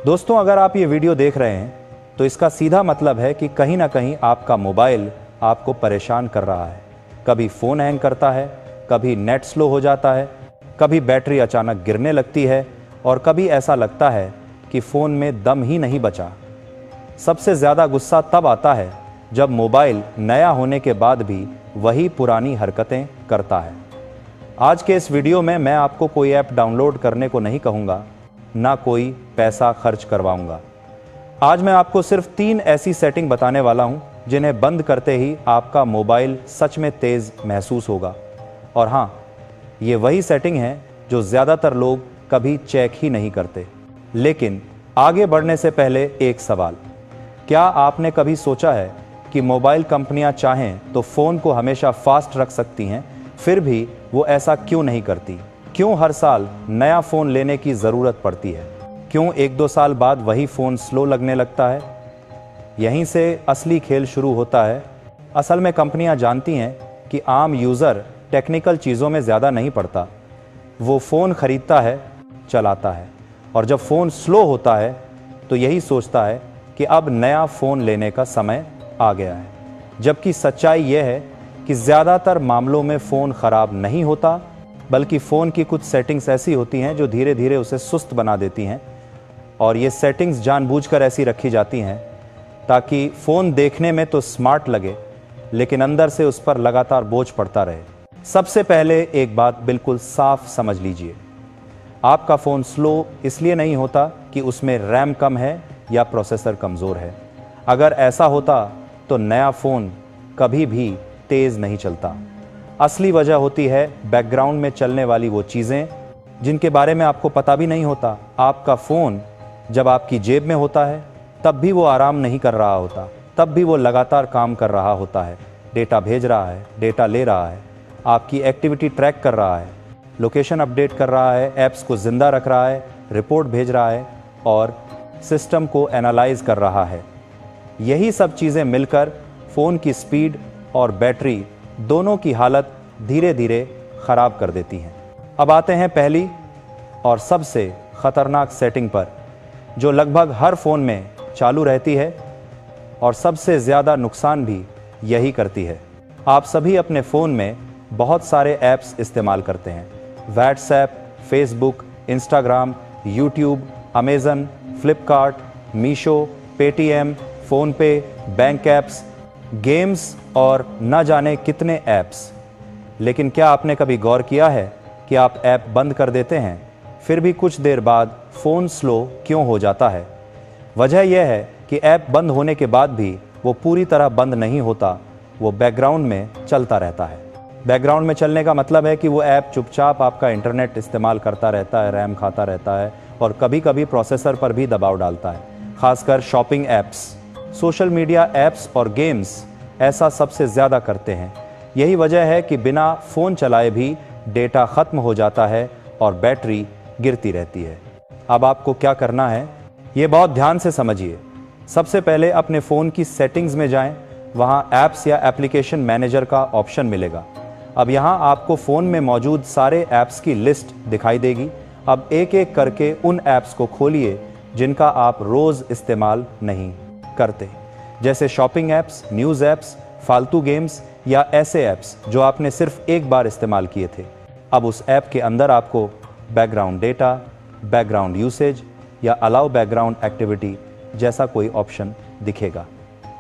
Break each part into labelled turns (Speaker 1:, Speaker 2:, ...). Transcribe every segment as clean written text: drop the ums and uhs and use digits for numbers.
Speaker 1: दोस्तों, अगर आप ये वीडियो देख रहे हैं तो इसका सीधा मतलब है कि कहीं ना कहीं आपका मोबाइल आपको परेशान कर रहा है। कभी फ़ोन हैंग करता है, कभी नेट स्लो हो जाता है, कभी बैटरी अचानक गिरने लगती है और कभी ऐसा लगता है कि फ़ोन में दम ही नहीं बचा। सबसे ज़्यादा गुस्सा तब आता है जब मोबाइल नया होने के बाद भी वही पुरानी हरकतें करता है। आज के इस वीडियो में मैं आपको कोई ऐप डाउनलोड करने को नहीं कहूँगा, ना कोई पैसा खर्च करवाऊँगा। आज मैं आपको सिर्फ 3 ऐसी सेटिंग बताने वाला हूँ जिन्हें बंद करते ही आपका मोबाइल सच में तेज़ महसूस होगा। और हाँ, ये वही सेटिंग है जो ज़्यादातर लोग कभी चेक ही नहीं करते। लेकिन आगे बढ़ने से पहले एक सवाल, क्या आपने कभी सोचा है कि मोबाइल कंपनियां चाहें तो फ़ोन को हमेशा फास्ट रख सकती हैं, फिर भी वो ऐसा क्यों नहीं करती? क्यों हर साल नया फ़ोन लेने की ज़रूरत पड़ती है? क्यों 1-2 साल बाद वही फ़ोन स्लो लगने लगता है? यहीं से असली खेल शुरू होता है। असल में कंपनियां जानती हैं कि आम यूज़र टेक्निकल चीज़ों में ज़्यादा नहीं पड़ता। वो फ़ोन ख़रीदता है, चलाता है, और जब फ़ोन स्लो होता है तो यही सोचता है कि अब नया फ़ोन लेने का समय आ गया है। जबकि सच्चाई यह है कि ज़्यादातर मामलों में फ़ोन ख़राब नहीं होता, बल्कि फ़ोन की कुछ सेटिंग्स ऐसी होती हैं जो धीरे धीरे उसे सुस्त बना देती हैं। और ये सेटिंग्स जानबूझकर ऐसी रखी जाती हैं ताकि फ़ोन देखने में तो स्मार्ट लगे, लेकिन अंदर से उस पर लगातार बोझ पड़ता रहे। सबसे पहले एक बात बिल्कुल साफ समझ लीजिए, आपका फ़ोन स्लो इसलिए नहीं होता कि उसमें रैम कम है या प्रोसेसर कमज़ोर है। अगर ऐसा होता तो नया फ़ोन कभी भी तेज़ नहीं चलता। असली वजह होती है बैकग्राउंड में चलने वाली वो चीज़ें जिनके बारे में आपको पता भी नहीं होता। आपका फ़ोन जब आपकी जेब में होता है तब भी वो आराम नहीं कर रहा होता, तब भी वो लगातार काम कर रहा होता है। डेटा भेज रहा है, डेटा ले रहा है, आपकी एक्टिविटी ट्रैक कर रहा है, लोकेशन अपडेट कर रहा है, ऐप्स को ज़िंदा रख रहा है, रिपोर्ट भेज रहा है और सिस्टम को एनालाइज कर रहा है। यही सब चीज़ें मिलकर फ़ोन की स्पीड और बैटरी दोनों की हालत धीरे धीरे ख़राब कर देती हैं। अब आते हैं पहली और सबसे ख़तरनाक सेटिंग पर, जो लगभग हर फ़ोन में चालू रहती है और सबसे ज़्यादा नुकसान भी यही करती है। आप सभी अपने फ़ोन में बहुत सारे ऐप्स इस्तेमाल करते हैं। WhatsApp, Facebook, Instagram, YouTube, Amazon, Flipkart, Meesho, Paytm, PhonePe, bank apps, games और न जाने कितने ऐप्स। लेकिन क्या आपने कभी गौर किया है कि आप ऐप बंद कर देते हैं, फिर भी कुछ देर बाद फ़ोन स्लो क्यों हो जाता है? वजह यह है कि ऐप बंद होने के बाद भी वो पूरी तरह बंद नहीं होता, वो बैकग्राउंड में चलता रहता है। बैकग्राउंड में चलने का मतलब है कि वो ऐप चुपचाप आपका इंटरनेट इस्तेमाल करता रहता है, रैम खाता रहता है और कभी कभी प्रोसेसर पर भी दबाव डालता है। खासकर shopping apps, social media apps और गेम्स ऐसा सबसे ज़्यादा करते हैं। यही वजह है कि बिना फ़ोन चलाए भी डेटा ख़त्म हो जाता है और बैटरी गिरती रहती है। अब आपको क्या करना है, ये बहुत ध्यान से समझिए। सबसे पहले अपने फ़ोन की सेटिंग्स में जाएं, वहाँ ऐप्स या एप्लीकेशन मैनेजर का ऑप्शन मिलेगा। अब यहाँ आपको फ़ोन में मौजूद सारे ऐप्स की लिस्ट दिखाई देगी। अब एक एक करके उन ऐप्स को खोलिए जिनका आप रोज़ इस्तेमाल नहीं करते, जैसे शॉपिंग ऐप्स, न्यूज़ ऐप्स, फालतू गेम्स या ऐसे ऐप्स जो आपने सिर्फ एक बार इस्तेमाल किए थे। अब उस ऐप के अंदर आपको बैकग्राउंड डेटा, बैकग्राउंड यूसेज या अलाउ बैकग्राउंड एक्टिविटी जैसा कोई ऑप्शन दिखेगा।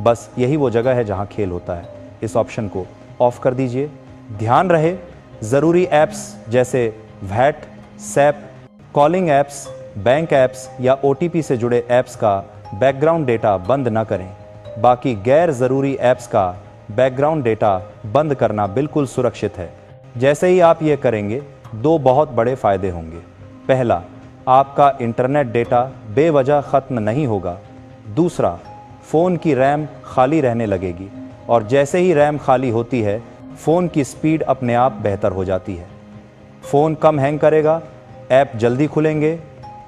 Speaker 1: बस यही वो जगह है जहां खेल होता है। इस ऑप्शन को ऑफ कर दीजिए। ध्यान रहे, ज़रूरी ऐप्स जैसे WhatsApp, calling apps, bank apps या OTP से जुड़े ऐप्स का बैकग्राउंड डेटा बंद न करें। बाकी गैर ज़रूरी ऐप्स का बैकग्राउंड डेटा बंद करना बिल्कुल सुरक्षित है। जैसे ही आप ये करेंगे, 2 बहुत बड़े फ़ायदे होंगे। पहला, आपका इंटरनेट डेटा बेवजह ख़त्म नहीं होगा। दूसरा, फ़ोन की रैम खाली रहने लगेगी और जैसे ही रैम खाली होती है, फ़ोन की स्पीड अपने आप बेहतर हो जाती है। फ़ोन कम हैंग करेगा, ऐप जल्दी खुलेंगे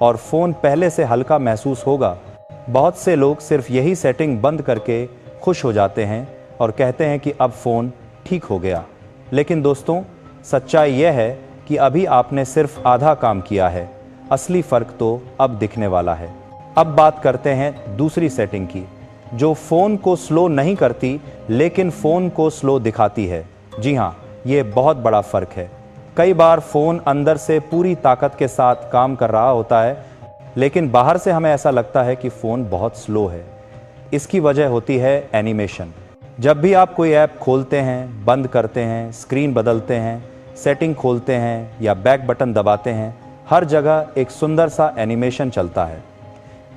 Speaker 1: और फ़ोन पहले से हल्का महसूस होगा। बहुत से लोग सिर्फ यही सेटिंग बंद करके खुश हो जाते हैं और कहते हैं कि अब फ़ोन ठीक हो गया। लेकिन दोस्तों, सच्चाई यह है कि अभी आपने सिर्फ आधा काम किया है। असली फ़र्क तो अब दिखने वाला है। अब बात करते हैं दूसरी सेटिंग की, जो फ़ोन को स्लो नहीं करती लेकिन फ़ोन को स्लो दिखाती है। जी हाँ, ये बहुत बड़ा फ़र्क है। कई बार फ़ोन अंदर से पूरी ताकत के साथ काम कर रहा होता है, लेकिन बाहर से हमें ऐसा लगता है कि फ़ोन बहुत स्लो है। इसकी वजह होती है एनिमेशन। जब भी आप कोई ऐप खोलते हैं, बंद करते हैं, स्क्रीन बदलते हैं, सेटिंग खोलते हैं या बैक बटन दबाते हैं, हर जगह एक सुंदर सा एनिमेशन चलता है।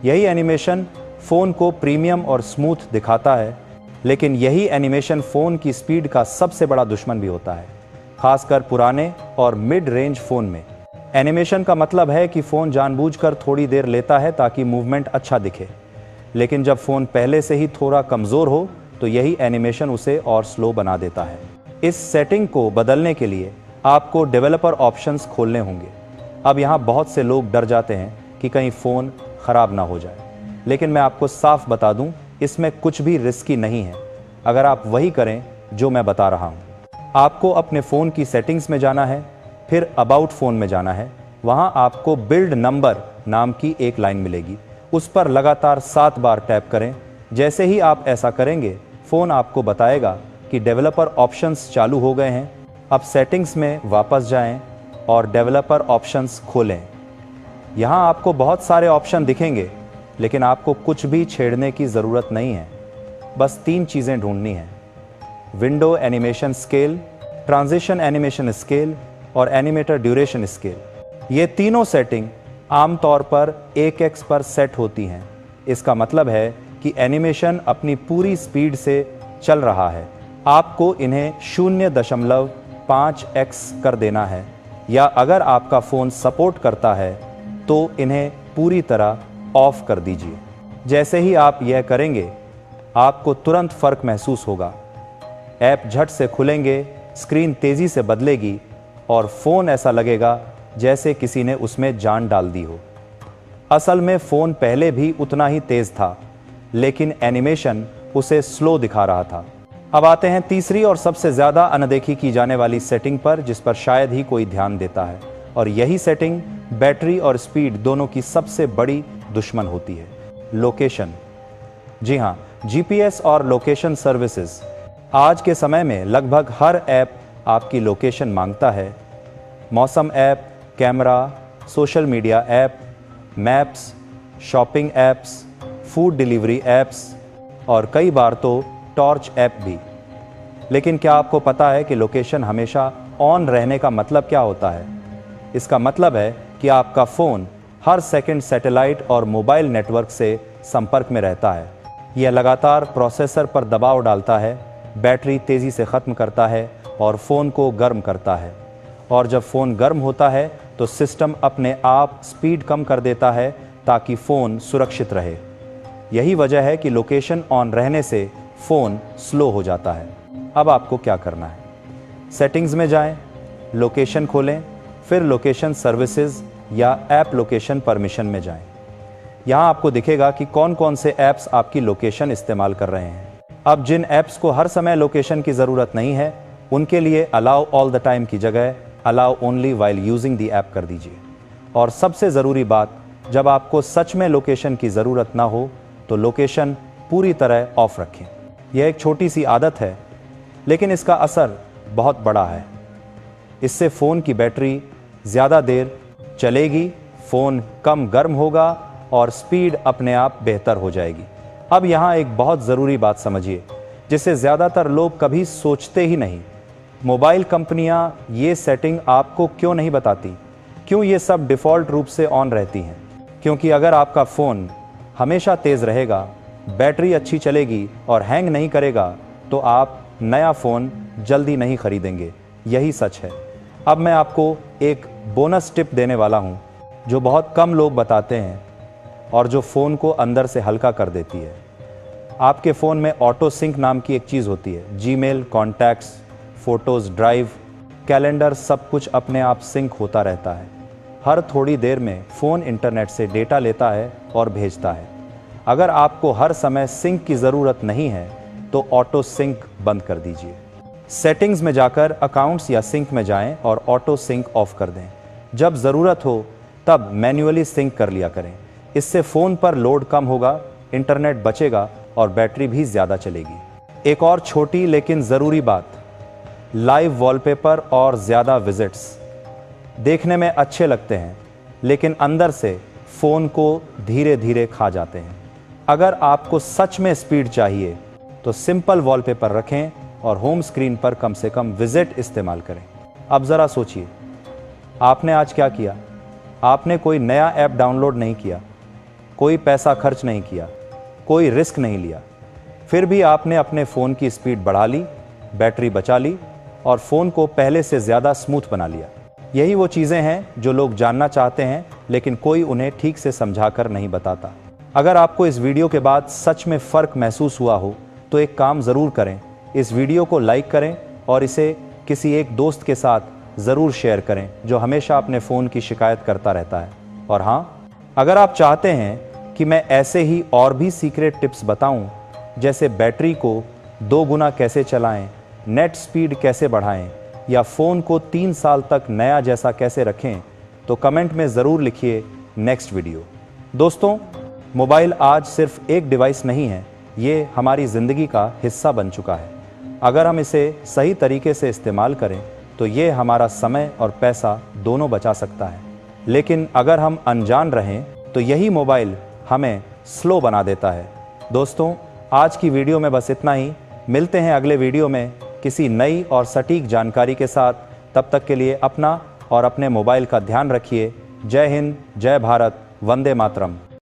Speaker 1: यही एनिमेशन फ़ोन को प्रीमियम और स्मूथ दिखाता है, लेकिन यही एनिमेशन फ़ोन की स्पीड का सबसे बड़ा दुश्मन भी होता है, खासकर पुराने और मिड रेंज फ़ोन में। एनिमेशन का मतलब है कि फ़ोन जानबूझकर थोड़ी देर लेता है ताकि मूवमेंट अच्छा दिखे, लेकिन जब फ़ोन पहले से ही थोड़ा कमज़ोर हो तो यही एनिमेशन उसे और स्लो बना देता है। इस सेटिंग को बदलने के लिए आपको डेवलपर ऑप्शंस खोलने होंगे। अब यहाँ बहुत से लोग डर जाते हैं कि कहीं फ़ोन ख़राब ना हो जाए, लेकिन मैं आपको साफ बता दूं, इसमें कुछ भी रिस्की नहीं है अगर आप वही करें जो मैं बता रहा हूं। आपको अपने फ़ोन की सेटिंग्स में जाना है, फिर अबाउट फ़ोन में जाना है। वहां आपको बिल्ड नंबर नाम की एक लाइन मिलेगी, उस पर लगातार 7 बार टैप करें। जैसे ही आप ऐसा करेंगे, फ़ोन आपको बताएगा कि डेवलपर ऑप्शंस चालू हो गए हैं। अब सेटिंग्स में वापस जाएं और डेवलपर ऑप्शंस खोलें। यहाँ आपको बहुत सारे ऑप्शन दिखेंगे, लेकिन आपको कुछ भी छेड़ने की ज़रूरत नहीं है। बस 3 चीज़ें ढूंढनी हैं: window animation scale, transition animation scale और एनिमेटर ड्यूरेशन स्केल। ये तीनों सेटिंग आमतौर पर 1x पर सेट होती हैं। इसका मतलब है कि एनिमेशन अपनी पूरी स्पीड से चल रहा है। आपको इन्हें 0.5x कर देना है, या अगर आपका फ़ोन सपोर्ट करता है तो इन्हें पूरी तरह ऑफ कर दीजिए। जैसे ही आप यह करेंगे, आपको तुरंत फ़र्क महसूस होगा। ऐप झट से खुलेंगे, स्क्रीन तेज़ी से बदलेगी और फ़ोन ऐसा लगेगा जैसे किसी ने उसमें जान डाल दी हो। असल में फ़ोन पहले भी उतना ही तेज़ था, लेकिन एनिमेशन उसे स्लो दिखा रहा था। अब आते हैं तीसरी और सबसे ज़्यादा अनदेखी की जाने वाली सेटिंग पर, जिस पर शायद ही कोई ध्यान देता है, और यही सेटिंग बैटरी और स्पीड दोनों की सबसे बड़ी दुश्मन होती है: लोकेशन। जी हाँ, जीपीएस और लोकेशन सर्विसेज। आज के समय में लगभग हर ऐप आपकी लोकेशन मांगता है। मौसम app, camera, social media app, maps, shopping apps, food delivery apps और कई बार तो टॉर्च ऐप भी। लेकिन क्या आपको पता है कि लोकेशन हमेशा ऑन रहने का मतलब क्या होता है? इसका मतलब है कि आपका फ़ोन हर सेकंड सैटेलाइट और मोबाइल नेटवर्क से संपर्क में रहता है। यह लगातार प्रोसेसर पर दबाव डालता है, बैटरी तेज़ी से ख़त्म करता है और फ़ोन को गर्म करता है। और जब फ़ोन गर्म होता है तो सिस्टम अपने आप स्पीड कम कर देता है ताकि फ़ोन सुरक्षित रहे। यही वजह है कि लोकेशन ऑन रहने से फ़ोन स्लो हो जाता है। अब आपको क्या करना है? सेटिंग्स में जाएं, लोकेशन खोलें, फिर लोकेशन सर्विसेज या ऐप लोकेशन परमिशन में जाएं। यहाँ आपको दिखेगा कि कौन कौन से ऐप्स आपकी लोकेशन इस्तेमाल कर रहे हैं। अब जिन ऐप्स को हर समय लोकेशन की ज़रूरत नहीं है, उनके लिए अलाउ ऑल द टाइम की जगह allow only while using the app कर दीजिए। और सबसे ज़रूरी बात, जब आपको सच में लोकेशन की ज़रूरत ना हो तो लोकेशन पूरी तरह ऑफ रखें। यह एक छोटी सी आदत है, लेकिन इसका असर बहुत बड़ा है। इससे फ़ोन की बैटरी ज़्यादा देर चलेगी, फ़ोन कम गर्म होगा और स्पीड अपने आप बेहतर हो जाएगी। अब यहाँ एक बहुत ज़रूरी बात समझिए, जिसे ज़्यादातर लोग कभी सोचते ही नहीं। मोबाइल कंपनियाँ ये सेटिंग आपको क्यों नहीं बताती? क्यों ये सब डिफ़ॉल्ट रूप से ऑन रहती हैं? क्योंकि अगर आपका फ़ोन हमेशा तेज़ रहेगा, बैटरी अच्छी चलेगी और हैंग नहीं करेगा, तो आप नया फ़ोन जल्दी नहीं खरीदेंगे। यही सच है। अब मैं आपको एक बोनस टिप देने वाला हूँ, जो बहुत कम लोग बताते हैं और जो फ़ोन को अंदर से हल्का कर देती है। आपके फ़ोन में ऑटो सिंक नाम की एक चीज़ होती है। Gmail, contacts, photos, drive, calendar, सब कुछ अपने आप सिंक होता रहता है। हर थोड़ी देर में फ़ोन इंटरनेट से डेटा लेता है और भेजता है। अगर आपको हर समय सिंक की ज़रूरत नहीं है तो ऑटो सिंक बंद कर दीजिए। सेटिंग्स में जाकर अकाउंट्स या सिंक में जाएं और ऑटो सिंक ऑफ कर दें। जब ज़रूरत हो तब मैन्युअली सिंक कर लिया करें। इससे फ़ोन पर लोड कम होगा, इंटरनेट बचेगा और बैटरी भी ज़्यादा चलेगी। एक और छोटी लेकिन ज़रूरी बात, लाइव वॉलपेपर और ज़्यादा विजिट्स देखने में अच्छे लगते हैं लेकिन अंदर से फ़ोन को धीरे धीरे खा जाते हैं। अगर आपको सच में स्पीड चाहिए तो सिंपल वॉलपेपर रखें और होम स्क्रीन पर कम से कम विजिट इस्तेमाल करें। अब ज़रा सोचिए, आपने आज क्या किया? आपने कोई नया ऐप डाउनलोड नहीं किया, कोई पैसा खर्च नहीं किया, कोई रिस्क नहीं लिया, फिर भी आपने अपने फ़ोन की स्पीड बढ़ा ली, बैटरी बचा ली और फ़ोन को पहले से ज़्यादा स्मूथ बना लिया। यही वो चीज़ें हैं जो लोग जानना चाहते हैं लेकिन कोई उन्हें ठीक से समझाकर नहीं बताता। अगर आपको इस वीडियो के बाद सच में फ़र्क महसूस हुआ हो तो एक काम ज़रूर करें, इस वीडियो को लाइक करें और इसे किसी एक दोस्त के साथ ज़रूर शेयर करें जो हमेशा अपने फ़ोन की शिकायत करता रहता है। और हाँ, अगर आप चाहते हैं कि मैं ऐसे ही और भी सीक्रेट टिप्स बताऊं, जैसे बैटरी को 2 गुना कैसे चलाएं, नेट स्पीड कैसे बढ़ाएं या फ़ोन को 3 साल तक नया जैसा कैसे रखें, तो कमेंट में ज़रूर लिखिए नेक्स्ट वीडियो। दोस्तों, मोबाइल आज सिर्फ एक डिवाइस नहीं है, ये हमारी ज़िंदगी का हिस्सा बन चुका है। अगर हम इसे सही तरीके से इस्तेमाल करें तो ये हमारा समय और पैसा दोनों बचा सकता है, लेकिन अगर हम अनजान रहें तो यही मोबाइल हमें स्लो बना देता है। दोस्तों, आज की वीडियो में बस इतना ही। मिलते हैं अगले वीडियो में किसी नई और सटीक जानकारी के साथ। तब तक के लिए अपना और अपने मोबाइल का ध्यान रखिए। जय हिंद, जय भारत, वंदे मातरम।